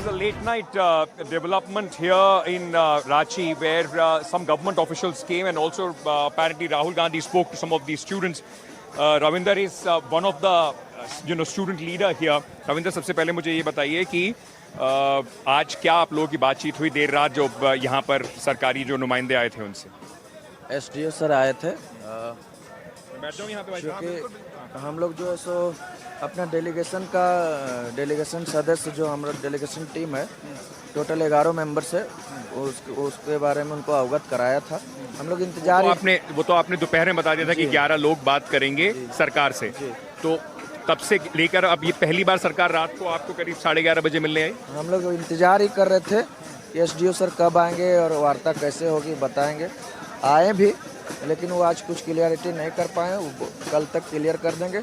A late night development here in Ranchi where some government officials came and also apparently Rahul Gandhi spoke to some of these students. Ravinder is one of the student leader here. Ravinder, सबसे पहले मुझे ये बताइए कि आज क्या आप लोगों की बातचीत हुई देर रात जो यहाँ पर सरकारी जो नुमाइंदे आए थे उनसे? एसडीओ सर आए थे क्योंकि हम लोग जो है सो अपना डेलीगेशन सदस्य जो हमारा डेलीगेशन टीम है टोटल 11 मेंबर्स है उसके बारे में उनको अवगत कराया था। हम लोग इंतजार वो तो आपने दोपहर में बता दिया था कि 11 लोग बात करेंगे सरकार से, तो तब से लेकर अब ये पहली बार सरकार रात को आपको करीब 11:30 बजे मिलने आई। हम लोग इंतजार ही कर रहे थे कि एसडीओ सर कब आएंगे और वार्ता कैसे होगी बताएंगे। आए भी लेकिन वो आज कुछ क्लियरिटी नहीं कर पाए, वो कल तक क्लियर कर देंगे,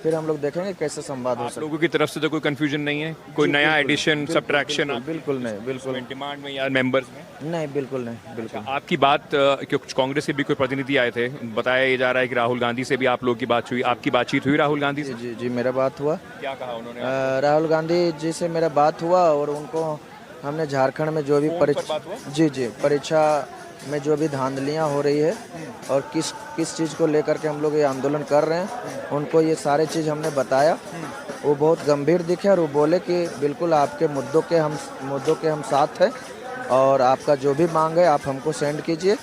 फिर हम लोग देखेंगे कैसे संवाद हो सकता है। लोगों की तरफ से तो कोई कंफ्यूजन नहीं है, कोई नया एडिशन सब्ट्रैक्शन? बिल्कुल नहीं, बिल्कुल डिमांड में या मेंबर्स में नहीं, बिल्कुल नहीं, बिल्कुल। आपकी बात कुछ कांग्रेस से भी कोई प्रतिनिधि आए थे, बताया जा रहा है कि राहुल गांधी से भी आप लोगों की बात हुई, आपकी बातचीत हुई राहुल गांधी से? जी मेरा बात हुआ। क्या कहा उन्होंने? राहुल गांधी जी से मेरा बात हुआ और उनको हमने झारखंड में जो भी परीक्षा में जो भी धांधलियाँ हो रही है और किस चीज़ को लेकर के हम लोग ये आंदोलन कर रहे हैं उनको ये सारे चीज़ हमने बताया। वो बहुत गंभीर दिखे और वो बोले कि बिल्कुल आपके मुद्दों के हम साथ हैं और आपका जो भी मांग है आप हमको सेंड कीजिए,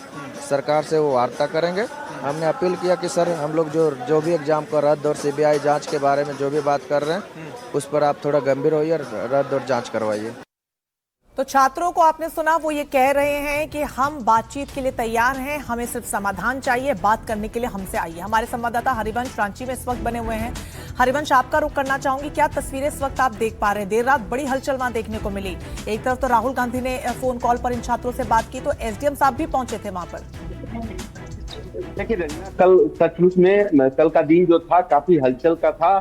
सरकार से वो वार्ता करेंगे। हमने अपील किया कि सर हम लोग जो भी एग्ज़ाम का रद्द और सीबीआई जांच के बारे में जो भी बात कर रहे हैं उस पर आप थोड़ा गंभीर होइए और रद्द और जाँच करवाइए। तो छात्रों को आपने सुना, वो ये कह रहे हैं कि हम बातचीत के लिए तैयार हैं, हमें सिर्फ समाधान चाहिए, बात करने के लिए हमसे आइए। हमारे संवाददाता हरिवंश रांची में इस वक्त बने हुए हैं। हरिवंश, आपका रुख करना चाहूंगी, क्या तस्वीरें इस वक्त आप देख पा रहे हैं? देर रात बड़ी हलचल वहां देखने को मिली। एक तरफ तो राहुल गांधी ने फोन कॉल पर इन छात्रों से बात की, तो एसडीएम साहब भी पहुंचे थे वहां पर। देखिए कल सचमुच में कल का दिन जो था काफी हलचल का था।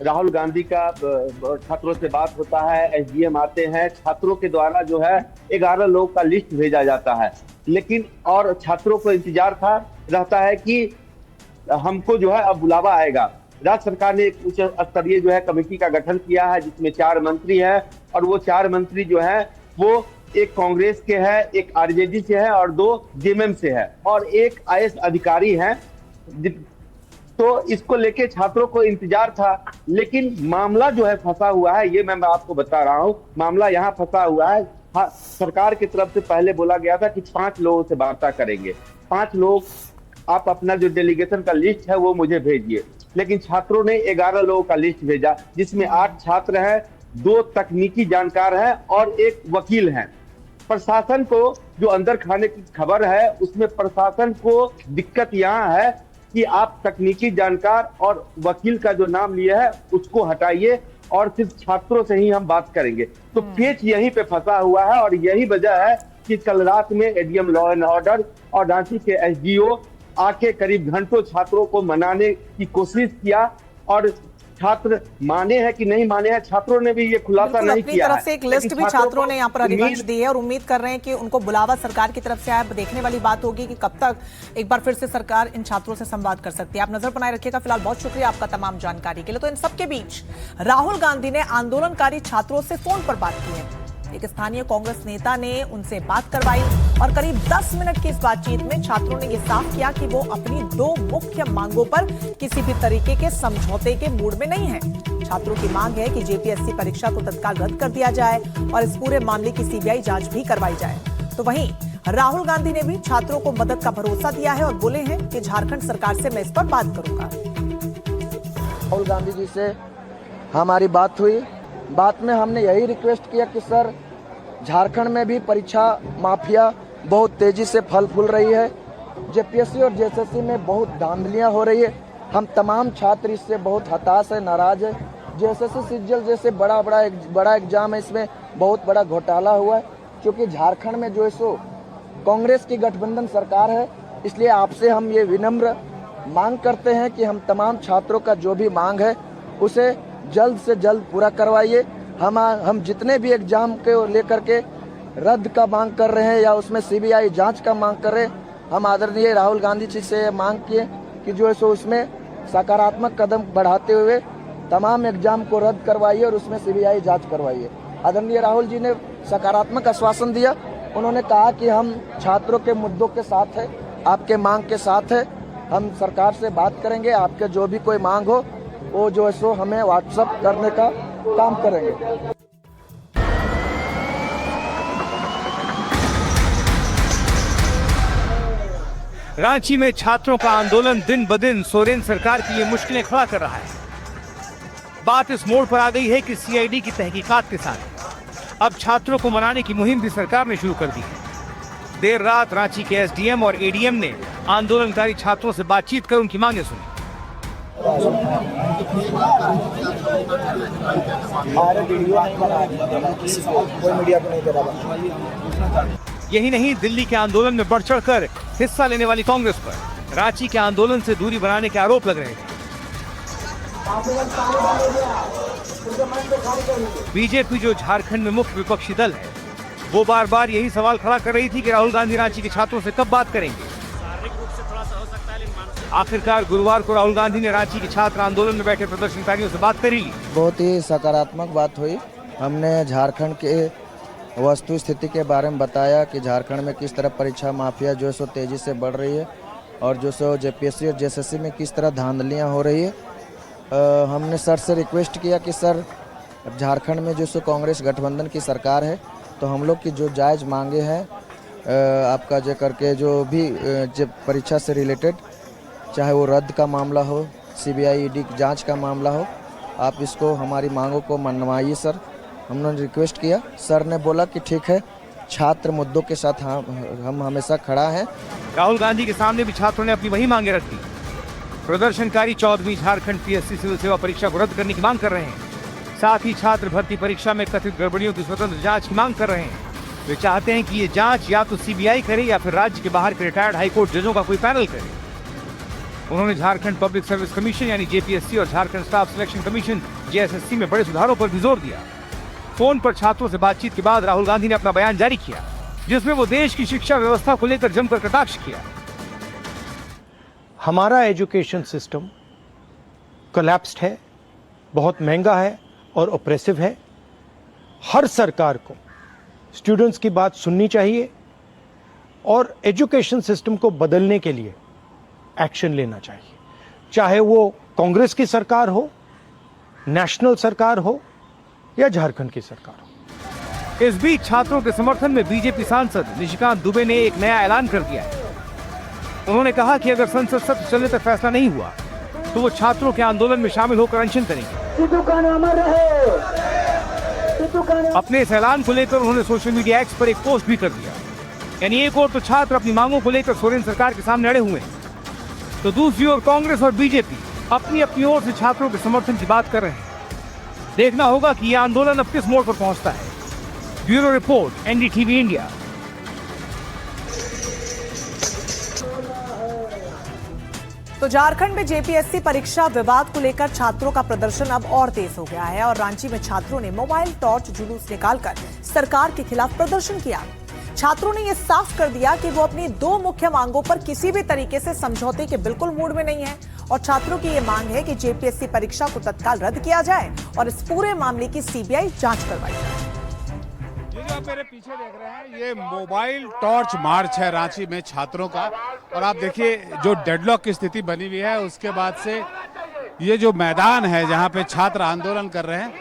राहुल गांधी का छात्रों से बात होता है, एसडीएम आते हैं, छात्रों के द्वारा जो है 11 लोग का लिस्ट भेजा जाता है, लेकिन और छात्रों को इंतजार रहता है कि हमको जो है अब बुलावा आएगा। राज्य सरकार ने एक उच्च स्तरीय जो है कमेटी का गठन किया है जिसमें 4 मंत्री हैं और वो 4 मंत्री जो है वो एक कांग्रेस के है, एक आरजेडी से है और 2 जेएमएम से है और एक आईएएस अधिकारी है। तो इसको लेके छात्रों को इंतजार था, लेकिन मामला जो है फंसा हुआ है, ये मैं आपको बता रहा हूँ। मामला यहाँ फंसा हुआ है। हाँ, सरकार की तरफ से पहले बोला गया था कि 5 लोगों से वार्ता करेंगे, 5 लोग आप अपना जो डेलीगेशन का लिस्ट है वो मुझे भेजिए, लेकिन छात्रों ने 11 लोगों का लिस्ट भेजा जिसमें 8 छात्र हैं, 2 तकनीकी जानकार हैं और 1 वकील हैं। प्रशासन को जो अंदर खाने की खबर है उसमें प्रशासन को दिक्कत यहाँ है कि आप तकनीकी जानकार और वकील का जो नाम लिया है उसको हटाइए और सिर्फ छात्रों से ही हम बात करेंगे। तो पेच यहीं पे फंसा हुआ है और यही वजह है कि कल रात में एडीएम लॉ एंड ऑर्डर और रांची के एसडीओ आके करीब घंटों छात्रों को मनाने की कोशिश किया और छात्र माने हैं कि नहीं माने हैं, छात्रों ने भी ये खुलासा नहीं किया है। अपनी तरफ से एक लिस्ट भी छात्रों ने यहाँ पर हरिवंश दी है और उम्मीद कर रहे हैं कि उनको बुलावा सरकार की तरफ से आए। देखने वाली बात होगी कि कब तक एक बार फिर से सरकार इन छात्रों से संवाद कर सकती है। आप नजर बनाए रखिएगा। फिलहाल बहुत शुक्रिया आपका तमाम जानकारी के लिए। तो इन सबके बीच राहुल गांधी ने आंदोलनकारी छात्रों से फोन पर बात की है। एक स्थानीय कांग्रेस नेता ने उनसे बात करवाई और करीब 10 मिनट की इस बातचीत में छात्रों ने यह साफ किया कि वो अपनी 2 मुख्य मांगों पर किसी भी तरीके के समझौते के मूड में नहीं है। छात्रों की मांग है कि जेपीएससी परीक्षा को तत्काल रद्द कर दिया जाए और इस पूरे मामले की सीबीआई जांच भी करवाई जाए। तो वहीं राहुल गांधी ने भी छात्रों को मदद का भरोसा दिया है और बोले हैं कि झारखंड सरकार से मैं इस पर बात करूंगा। राहुल गांधी जी से हमारी बात हुई। बात में हमने यही रिक्वेस्ट किया कि सर झारखंड में भी परीक्षा माफिया बहुत तेजी से फल फूल रही है, जेपीएससी और जेएसएससी में बहुत धांधलियां हो रही है। हम तमाम छात्र इससे बहुत हताश है, नाराज है। जेएसएससी सीजीएल जैसे बड़ा एग्जाम है, इसमें बहुत बड़ा घोटाला हुआ है। क्योंकि झारखंड में जो है सो कांग्रेस की गठबंधन सरकार है, इसलिए आपसे हम ये विनम्र मांग करते हैं कि हम तमाम छात्रों का जो भी मांग है उसे जल्द से जल्द पूरा करवाइए। हम जितने भी एग्जाम के लेकर के रद्द का मांग कर रहे हैं या उसमें सीबीआई जांच का मांग कर रहे हैं, हम आदरणीय राहुल गांधी जी से मांग किए कि जो है सो उसमें सकारात्मक कदम बढ़ाते हुए तमाम एग्जाम को रद्द करवाइए और उसमें सीबीआई जांच करवाइए। आदरणीय राहुल जी ने सकारात्मक आश्वासन दिया। उन्होंने कहा कि हम छात्रों के मुद्दों के साथ है, आपके मांग के साथ है, हम सरकार से बात करेंगे, आपके जो भी कोई मांग हो वो जो है सो हमें व्हाट्सएप करने का काम करेंगे। रांची में छात्रों का आंदोलन दिन ब दिन सोरेन सरकार के लिए मुश्किलें खड़ा कर रहा है। बात इस मोड़ पर आ गई है कि सीआईडी की तहकीकात के साथ अब छात्रों को मनाने की मुहिम भी सरकार ने शुरू कर दी है। देर रात रांची के एसडीएम और एडीएम ने आंदोलनकारी छात्रों से बातचीत कर उनकी मांगें सुनी। यही नहीं, दिल्ली के आंदोलन में बढ़ चढ़कर हिस्सा लेने वाली कांग्रेस पर रांची के आंदोलन से दूरी बनाने के आरोप लग रहे थे। बीजेपी जो झारखंड में मुख्य विपक्षी दल है, वो बार बार यही सवाल खड़ा कर रही थी कि राहुल गांधी रांची के छात्रों से कब बात करेंगे। आखिरकार गुरुवार को राहुल गांधी ने रांची के छात्र आंदोलन में बैठे प्रदर्शनकारियों से बात करी। बहुत ही सकारात्मक बात हुई। हमने झारखंड के वस्तु स्थिति के बारे में बताया कि झारखंड में किस तरह परीक्षा माफिया जो सो तेजी से बढ़ रही है और जो सो जेपीएससी और जेएसएससी में किस तरह धांधलियां हो रही है। हमने सर से रिक्वेस्ट किया कि सर, झारखंड में जो सो कांग्रेस गठबंधन की सरकार है, तो हम लोग की जो जायज़ मांगे हैं आपका जो करके जो भी जब परीक्षा से रिलेटेड, चाहे वो रद्द का मामला हो, सीबीआई ईडी जांच का मामला हो, आप इसको हमारी मांगों को मनवाइए सर। हमने रिक्वेस्ट किया, सर ने बोला कि ठीक है, छात्र मुद्दों के साथ हम हमेशा खड़ा हैं। राहुल गांधी के सामने भी छात्रों ने अपनी वही मांगे रख दी। प्रदर्शनकारी 14वीं झारखंड पीएससी सिविल सेवा परीक्षा को रद्द करने की मांग कर रहे हैं। साथ ही छात्र भर्ती परीक्षा में कथित गड़बड़ियों की स्वतंत्र जांच की मांग कर रहे हैं। वे चाहते हैं कि ये जांच या तो सीबीआई करे या फिर राज्य के बाहर के रिटायर्ड हाईकोर्ट जजों का कोई पैनल करे। उन्होंने झारखंड पब्लिक सर्विस कमीशन यानी जेपीएससी और Jharkhand staff selection commission JSSC में बड़े सुधारों पर भी जोर दिया। फोन पर छात्रों से बातचीत के बाद राहुल गांधी ने अपना बयान जारी किया, जिसमें वो देश की शिक्षा व्यवस्था को लेकर जमकर कटाक्ष किया। हमारा एजुकेशन सिस्टम कोलैप्स्ड है, बहुत महंगा है और ऑप्रेसिव है। हर सरकार को स्टूडेंट्स की बात सुननी चाहिए और एजुकेशन सिस्टम को बदलने के लिए एक्शन लेना चाहिए, चाहे वो कांग्रेस की सरकार हो, नेशनल सरकार हो या झारखंड की सरकार हो। इस बीच छात्रों के समर्थन में बीजेपी सांसद निशिकांत दुबे ने एक नया ऐलान कर दिया है। उन्होंने कहा कि अगर संसद सत्र चलने तक फैसला नहीं हुआ तो वो छात्रों के आंदोलन में शामिल होकर अनशन करेंगे। अपने इस ऐलान को लेकर उन्होंने सोशल मीडिया एक्स पर एक पोस्ट भी कर दिया। यानी एक ओर तो छात्र अपनी मांगों को लेकर सोरेन सरकार के सामने अड़े हुए हैं, तो दूसरी ओर कांग्रेस और बीजेपी अपनी अपनी ओर से छात्रों के समर्थन की बात कर रहे हैं। देखना होगा कि यह आंदोलन अब किस मोड़ पर पहुंचता है। Bureau report, NDTV India. तो झारखंड में जेपीएससी परीक्षा विवाद को लेकर छात्रों का प्रदर्शन अब और तेज हो गया है और रांची में छात्रों ने मोबाइल टॉर्च जुलूस निकालकर सरकार के खिलाफ प्रदर्शन किया। छात्रों ने यह साफ कर दिया कि वो अपनी दो मुख्य मांगों पर किसी भी तरीके से समझौते के बिल्कुल मूड में नहीं है और छात्रों की ये मांग है कि जेपीएससी परीक्षा को तत्काल रद्द किया जाए और इस पूरे मामले की सीबीआई जांच करवाई जाए। ये जो आप मेरे पीछे देख रहे हैं, ये मोबाइल टॉर्च मार्च है रांची में छात्रों का। और आप देखिए जो डेडलॉक की स्थिति बनी हुई है, उसके बाद से ये जो मैदान है जहां पे छात्र आंदोलन कर रहे हैं,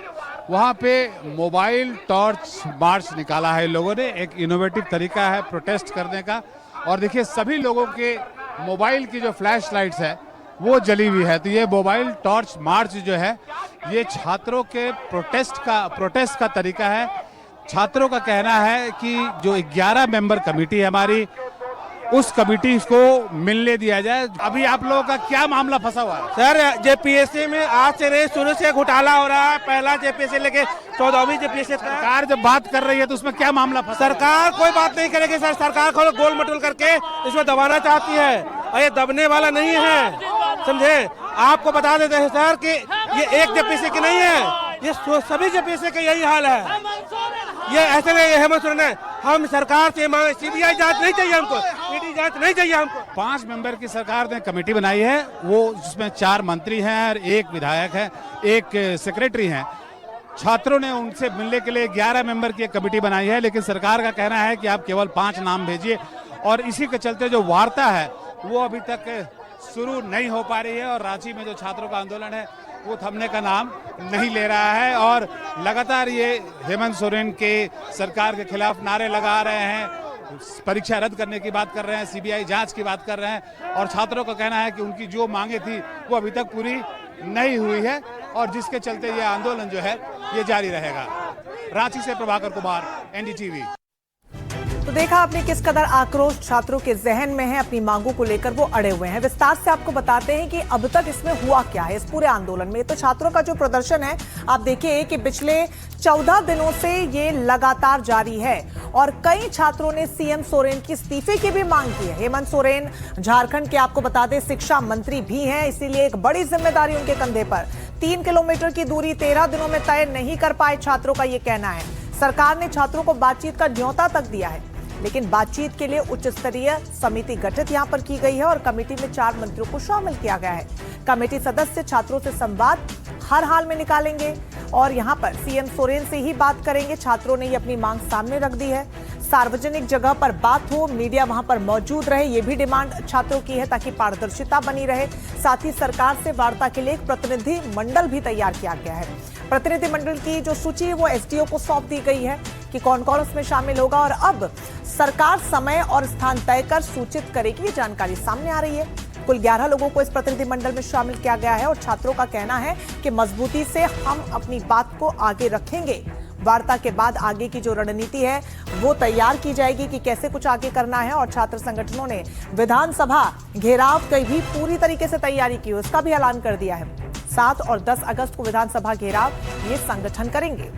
वहां पे मोबाइल टॉर्च मार्च निकाला है लोगों ने। एक इनोवेटिव तरीका है प्रोटेस्ट करने का। और देखिए सभी लोगों के मोबाइल की जो फ्लैश लाइट्स है वो जली हुई है। तो ये मोबाइल टॉर्च मार्च जो है, ये छात्रों के प्रोटेस्ट का तरीका है। छात्रों का कहना है कि जो 11 मेंबर कमेटी है हमारी, उस कमेटी को मिलने दिया जाए। अभी आप लोगों का क्या मामला फंसा हुआ है? सर, जेपीएससी में आज से शुरू से घोटाला हो रहा है। पहला जेपीएससी लेके 14वीं जेपीएससी। सरकार जब बात कर रही है तो उसमें क्या मामला फंसा? सरकार कोई बात नहीं करेगी सर। सरकार को गोल मटोल करके इसमें दबाना चाहती है और ये दबने वाला नहीं है, समझे। आपको बता देते हैं सर कि ये एक जेपीएससी की नहीं है, ये सभी जेपीएससी का यही हाल है। ये ऐसे नहीं, हेमंत सोरेन है, हम सरकार से मांगे सीबीआई जांच नहीं चाहिए हमको, ईडी जांच नहीं चाहिए हमको। 5 मेंबर की सरकार ने कमेटी बनाई है, वो जिसमें 4 मंत्री हैं और 1 विधायक है, 1 सेक्रेटरी हैं। छात्रों ने उनसे मिलने के लिए 11 मेंबर की एक कमेटी बनाई है, लेकिन सरकार का कहना है कि आप केवल 5 नाम भेजिए और इसी के चलते जो वार्ता है वो अभी तक शुरू नहीं हो पा रही है और रांची में जो छात्रों का आंदोलन है वो थमने का नाम नहीं ले रहा है और लगातार ये हेमंत सोरेन के सरकार के खिलाफ नारे लगा रहे हैं, परीक्षा रद्द करने की बात कर रहे हैं, सीबीआई जांच की बात कर रहे हैं और छात्रों का कहना है कि उनकी जो मांगे थी वो अभी तक पूरी नहीं हुई है और जिसके चलते ये आंदोलन जो है ये जारी रहेगा। रांची से प्रभाकर कुमार, एनडीटीवी। तो देखा आपने किस कदर आक्रोश छात्रों के जहन में है, अपनी मांगों को लेकर वो अड़े हुए हैं। विस्तार से आपको बताते हैं कि अब तक इसमें हुआ क्या है इस पूरे आंदोलन में। तो छात्रों का जो प्रदर्शन है आप देखिए कि पिछले 14 दिनों से ये लगातार जारी है और कई छात्रों ने सीएम सोरेन की इस्तीफे की भी मांग की है। हेमंत सोरेन झारखंड के आपको बता दें शिक्षा मंत्री भी हैं, इसीलिए एक बड़ी जिम्मेदारी उनके कंधे पर। 3 किलोमीटर की दूरी 13 दिनों में तय नहीं कर पाए छात्रों का ये कहना है। सरकार ने छात्रों को बातचीत का न्योता तक दिया है, लेकिन बातचीत के लिए उच्च स्तरीय समिति गठित यहां पर की गई है और कमेटी में 4 मंत्रियों को शामिल किया गया है। कमेटी सदस्य छात्रों से संवाद हर हाल में निकालेंगे और यहां पर सीएम सोरेन से ही बात करेंगे। छात्रों ने ये अपनी मांग सामने रख दी है, सार्वजनिक जगह पर बात हो, मीडिया वहां पर मौजूद रहे, ये भी डिमांड छात्रों की है ताकि पारदर्शिता बनी रहे। साथ ही सरकार से वार्ता के लिए एक प्रतिनिधि मंडल भी तैयार किया गया है। प्रतिनिधि मंडल की जो सूची है वो एसडीओ को सौंप दी गई है कि कौन कौन उसमें शामिल होगा और अब सरकार समय और स्थान तय कर सूचित करेगी। ये जानकारी सामने आ रही है। कुल 11 लोगों को इस प्रतिनिधि मंडल में शामिल किया गया है और छात्रों का कहना है कि मजबूती से हम अपनी बात को आगे रखेंगे। वार्ता के बाद आगे की जो रणनीति है वो तैयार की जाएगी कि कैसे कुछ आगे करना है और छात्र संगठनों ने विधानसभा घेराव की भी पूरी तरीके से तैयारी की, उसका भी ऐलान कर दिया है। 7 और 10 अगस्त को विधानसभा घेराव ये संगठन करेंगे।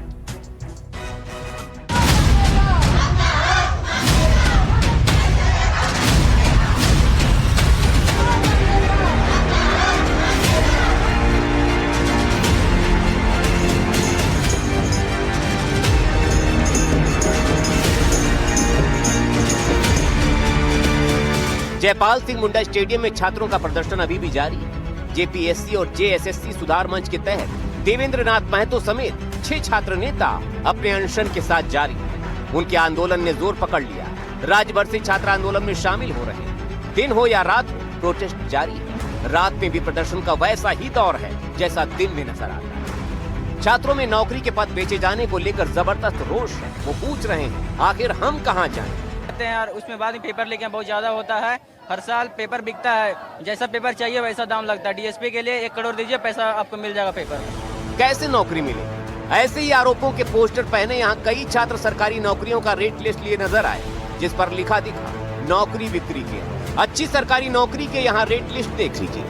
जयपाल सिंह मुंडा स्टेडियम में छात्रों का प्रदर्शन अभी भी जारी है। जेपीएससी और जेएसएससी सुधार मंच के तहत देवेंद्र नाथ महतो समेत 6 छात्र नेता अपने अनशन के साथ जारी हैं। उनके आंदोलन ने जोर पकड़ लिया। राज्य भर से छात्र आंदोलन में शामिल हो रहे हैं। दिन हो या रात हो, प्रोटेस्ट जारी है। रात में भी प्रदर्शन का वैसा ही दौर है जैसा दिन में नजर आता है। छात्रों में नौकरी के पद बेचे जाने को लेकर जबरदस्त रोष है। वो पूछ रहे हैं आखिर हम कहाँ जाएं? और उसमें बाद में पेपर लेके बहुत ज्यादा होता है। हर साल पेपर बिकता है, जैसा पेपर चाहिए वैसा दाम लगता है। डीएसपी के लिए 1 करोड़ दीजिए, पैसा आपको मिल जाएगा पेपर। कैसे नौकरी मिले? ऐसे ही आरोपों के पोस्टर पहने यहाँ कई छात्र सरकारी नौकरियों का रेट लिस्ट लिए नजर आए, जिस पर लिखा दिखा नौकरी बिक्री के। अच्छी सरकारी नौकरी के यहाँ रेट लिस्ट देख लीजिए।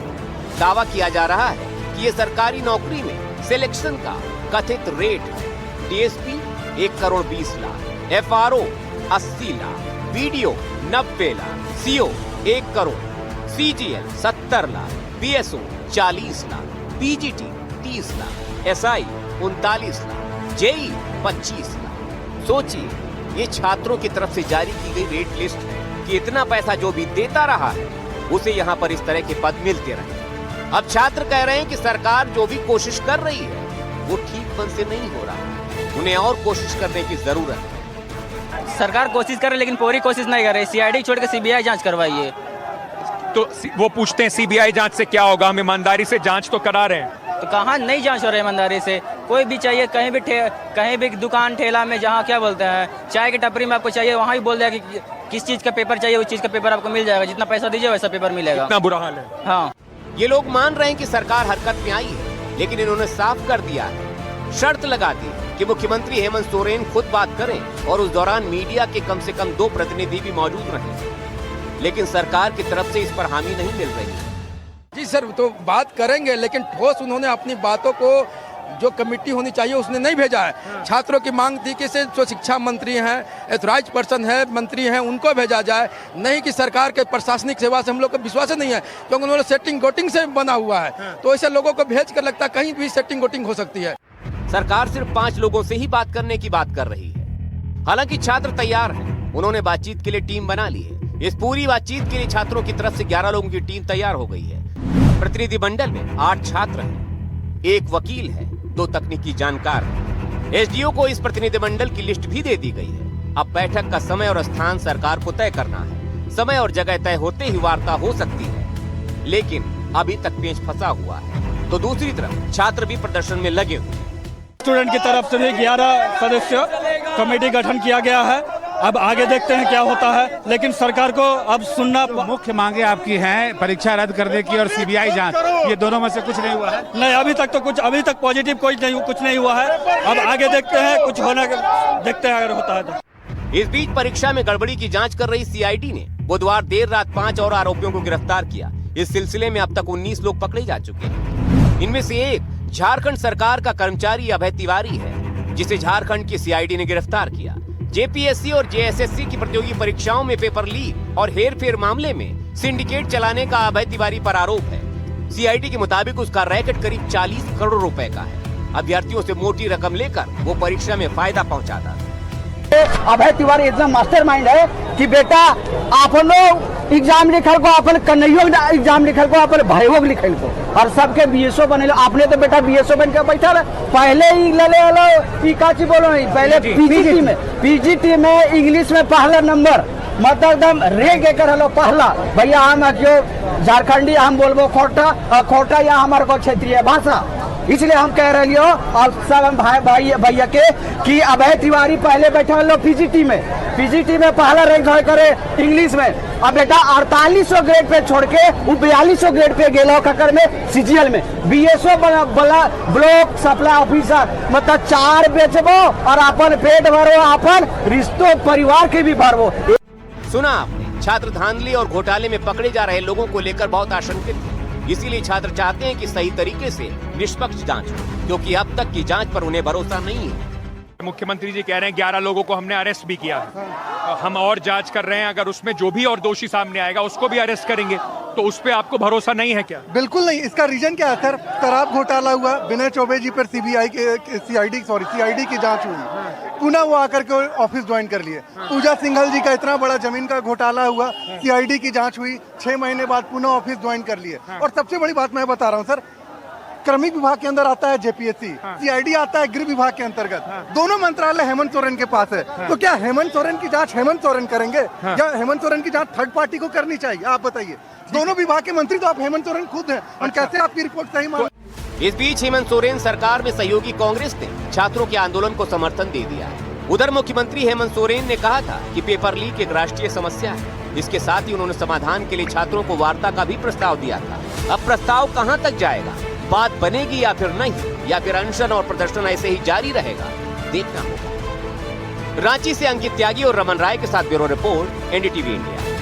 दावा किया जा रहा है कि ये सरकारी नौकरी में सिलेक्शन का कथित रेट है। DSP 1 crore 20 lakh, FRO 80 lakh, BDO 90 lakh, CO 1 crore, CGL 70 lakh, BSO 40 lakh, PGT 30 lakh, SI 39 lakh, JE 25 lakh. सोचिए, ये छात्रों की तरफ से जारी की गई रेट लिस्ट है कि इतना पैसा जो भी देता रहा है उसे यहाँ पर इस तरह के पद मिलते रहे। अब छात्र कह रहे हैं कि सरकार जो भी कोशिश कर रही है वो ठीक मन से नहीं हो रहा, उन्हें और कोशिश करने की जरूरत है। सरकार कोशिश कर रही है लेकिन पूरी कोशिश नहीं कर रही। सीआईडी छोड़ के सीबीआई जांच करवाइए। तो वो पूछते हैं सीबीआई जांच से क्या होगा, हम ईमानदारी से जांच तो करा रहे हैं। तो कहाँ नहीं जांच हो रही ईमानदारी से? कोई भी चाहिए, कहीं भी दुकान ठेला में, जहाँ क्या बोलते हैं चाय की टपरी में आपको चाहिए, वहाँ ही बोल देगा कि किस चीज का पेपर चाहिए, उस चीज का पेपर आपको मिल जाएगा। जितना पैसा दीजिए वैसा पेपर मिलेगा। इतना बुरा हाल है। हाँ, ये लोग मान रहे हैं कि सरकार हरकत में आई है, लेकिन इन्होंने साफ कर दिया है, शर्त लगा दी कि मुख्यमंत्री हेमंत सोरेन खुद बात करें और उस दौरान मीडिया के कम से कम 2 प्रतिनिधि भी मौजूद रहें। लेकिन सरकार की तरफ से इस पर हामी नहीं मिल रही। जी सर, तो बात करेंगे, लेकिन ठोस उन्होंने अपनी बातों को जो कमेटी होनी चाहिए उसने नहीं भेजा है। छात्रों की मांग थी कि जो शिक्षा मंत्री हैं, एथोराइज पर्सन है, मंत्री हैं, उनको भेजा जाए, नहीं कि सरकार के प्रशासनिक सेवा से हम लोग को विश्वास नहीं है, क्योंकि उन्होंने सेटिंग गोटिंग से बना हुआ है। तो ऐसे लोगों को भेज कर लगता है कहीं भी सेटिंग गोटिंग हो सकती है। सरकार सिर्फ 5 लोगों से ही बात करने की बात कर रही है। हालांकि छात्र तैयार हैं, उन्होंने बातचीत के लिए टीम बना ली है। इस पूरी बातचीत के लिए छात्रों की तरफ से 11 लोगों की टीम तैयार हो गई है। प्रतिनिधि मंडल में 8 छात्र हैं, 1 वकील है, 2 तकनीकी जानकार हैं। एसडीओ को इस प्रतिनिधिमंडल की लिस्ट भी दे दी गई है। अब बैठक का समय और स्थान सरकार को तय करना है। समय और जगह तय होते ही वार्ता हो सकती है, लेकिन अभी तक पेच फंसा हुआ है। तो दूसरी तरफ छात्र भी प्रदर्शन में लगे हुए। स्टूडेंट की तरफ से भी 11 सदस्य कमेटी गठन किया गया है। अब आगे देखते हैं क्या होता है, लेकिन सरकार को अब सुनना। मुख्य मांगे आपकी हैं परीक्षा रद्द करने की और सीबीआई जांच, ये दोनों में से कुछ नहीं हुआ है? नहीं, अभी तक पॉजिटिव कुछ नहीं हुआ है। अब आगे देखते हैं, कुछ होना देखते हैं अगर होता है तो। इस बीच परीक्षा में गड़बड़ी की जांच कर रही सीआईडी ने बुधवार देर रात 5 और आरोपियों को गिरफ्तार किया। इस सिलसिले में अब तक 19 लोग पकड़े जा चुके हैं। इनमें से एक झारखंड सरकार का कर्मचारी अभय तिवारी है, जिसे झारखंड की सीआईडी ने गिरफ्तार किया। जेपीएससी और जेएसएससी की प्रतियोगी परीक्षाओं में पेपर लीक और हेरफेर मामले में सिंडिकेट चलाने का अभय तिवारी पर आरोप है। सीआईडी के मुताबिक उसका रैकेट करीब 40 करोड़ रुपए का है। अभ्यर्थियों से मोटी रकम लेकर वो परीक्षा में फायदा पहुंचाता था। अभय तिवारी इतना मास्टरमाइंड है कि बेटा अपन एग्जाम लिखल को, अपन कन्हैयो एग्जाम लिखल को, अपन भाईयों लिखल को, और सबके बीएसओ बने। आपने तो बेटा बीएसओ बन के बैठा पहले ही ले काची बोलो नहीं, पहले पीजीटी में इंग्लिश में पहला नंबर, मतलब एकदम रेग एकर हलो पहला। भैया हम जो झारखंडी हम बोलबो खोटा या हमारे को क्षेत्रीय भाषा, इसलिए हम कह रहे हो और सब हम भाई भैया के कि अभय तिवारी पहले बैठा लो पीजीटी में पहला रैंक करे इंग्लिश में। अब बेटा 4800 ग्रेड पे छोड़ के वो 4200 ग्रेड पे गेलो ककर में सीजीएल में बीएसओ ब्लॉक सप्लाई ऑफिसर, मतलब 4 बेचबो और अपन पेट भरो, अपन रिश्तों परिवार के भी भरबो। सुना आपने, छात्र धांधली और घोटाले में पकड़े जा रहे लोगों को लेकर बहुत आशंकित थे। इसीलिए छात्र चाहते हैं कि सही तरीके से निष्पक्ष जांच हो, क्योंकि अब तक की जांच पर उन्हें भरोसा नहीं है। मुख्यमंत्री जी कह रहे हैं 11 लोगों को हमने अरेस्ट भी किया है, हम और जांच कर रहे हैं, अगर उसमें जो भी और दोषी सामने आएगा उसको भी अरेस्ट करेंगे। तो उस पे आपको भरोसा नहीं है क्या? बिल्कुल नहीं। इसका रीजन क्या है सर? शराब घोटाला हुआ, विनय चौबे जी पर सीआईडी की जांच हुई, पुनः वो आकर के ऑफिस ज्वाइन कर लिए। पूजा सिंघल जी का इतना बड़ा जमीन का घोटाला हुआ, सीआईडी की जांच हुई, 6 महीने बाद पुनः ऑफिस ज्वाइन कर लिए। और सबसे बड़ी बात मैं बता रहा हूँ सर, क्रमिक विभाग के अंदर आता है जेपीएससी, सीआईडी आता है गृह विभाग के अंतर्गत। दोनों मंत्रालय हेमंत सोरेन के पास है। तो क्या हेमंत सोरेन की जांच हेमंत सोरेन करेंगे या हेमंत सोरेन की जांच थर्ड पार्टी को करनी चाहिए? आप बताइए। दोनों विभाग के मंत्री तो आप हेमंत सोरेन खुद हैं, और कैसे आपकी रिपोर्ट सही मान? इस बीच हेमंत सोरेन सरकार में सहयोगी कांग्रेस ने छात्रों के आंदोलन को समर्थन दे दिया है। उधर मुख्यमंत्री हेमंत सोरेन ने कहा था कि पेपर लीक एक राष्ट्रीय समस्या है। इसके साथ ही उन्होंने समाधान के लिए छात्रों को वार्ता का भी प्रस्ताव दिया था। अब प्रस्ताव कहां तक जाएगा, बात बनेगी या फिर नहीं, या फिर अनशन और प्रदर्शन ऐसे ही जारी रहेगा, देखना होगा। रांची से अंकित त्यागी और रमन राय के साथ ब्यूरो रिपोर्ट, एनडीटीवी इंडिया।